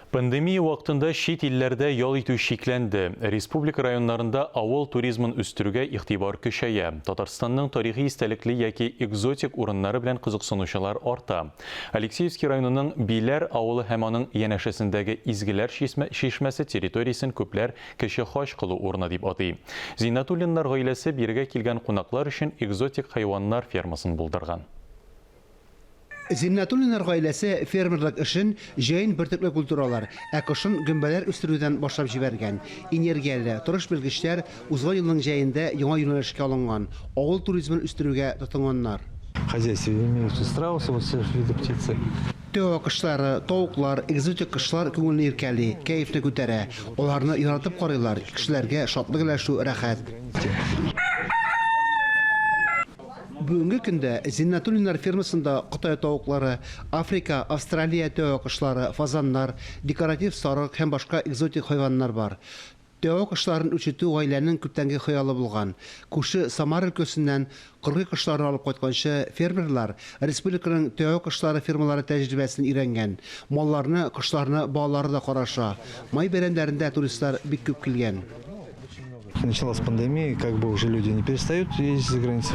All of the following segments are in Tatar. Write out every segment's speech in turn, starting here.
Пандемия вакытында шит илләрдә ял итү шикләнде. Республика районнарында авыл туризмын үстерүгә игътибар көчәя. Татарстанның тарихи истәлекле яки экзотик урыннары белән кызыксынучылар арта. Алексеевский районының Биләр авылы һәм аның янәшәсендәге Изгеләр шишмәсе территориясен күпләр кеше хаҗ кылу урыны дип атый. Зиннатуллиннар гаиләсе биргә килгән кунаклар өчен экзотик хайваннар фермасын булдырган. Зиннатуллиннар гаиләсе фермерлык эшен җәен бертөкле культуралар, ә кышын гөмбәләр үстерүдән башлап җибәргән. Энергияле, торыш белгечләр узган елның җәендә яңа юнәлешкә алынган, авыл туризмын үстерүгә тотынганнар. Хозяйстве имеются страусы, вот все виды птицы. Төва кошлары, тавыклар, экзотик кошлар күңелне иркәли, кәефне күтәрә. Аларны яратып карыйлар, кешеләргә шатлык өләшү рәхәт. Бүгенге көндә Зиннатуллиннар фермасында Кытай тавыклары, Африка, Австралия төва кошлары, фазаннар, декоратив сарык һәм башка экзотик хайваннар бар. Төва кошларын үчетү гаиләнең күптәнге хыялы булган. Күрше Самар өлкәсеннән кыргый кошларын алып кайтканчы фермерлар республиканың төва кошлары фермалары тәҗрибәсен өйрәнгән. Малларны, кошларны балалары да караша. Май бәрәннәрендә туристлар бик күп килгән. Началась пандемия, как бы уже люди не перестают ездить за границу.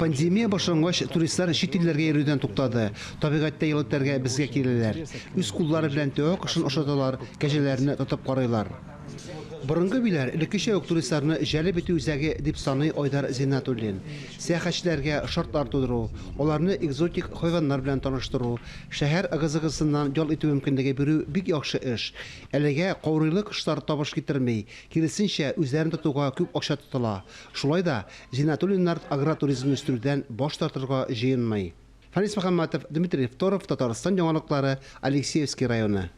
Пандемия башлангач, туристлар чит илләргә йөрүдән туктады. Табигатьтә ел үтәргә безгә киләләр. Үз куллары белән төва кошын ашаталар, кәҗәләрне тотып карыйлар. Борынгы биләр элеккечә үк туристларны җәлеп итү үзәге дип саный Айдар Зиннатуллин. Сәяхәтчеләргә шартлар тудыру, аларны экзотик хайваннар белән таныштыру, шәһәр ыгы-зыгысыннан ял итү мөмкинлеге бирү бик яхшы эш. Әлегә каурыйлы кошлар табыш китерми, киресенчә үзләрен тотуга күп акча тотыла. Шулай да Зиннатуллиннар агротуризмны үстерүдән баш тартырга җыенмый. Фанис Мөхәммәтов, Дмитрий Второв, Татарстан яңалыклары, Алексеевский районы.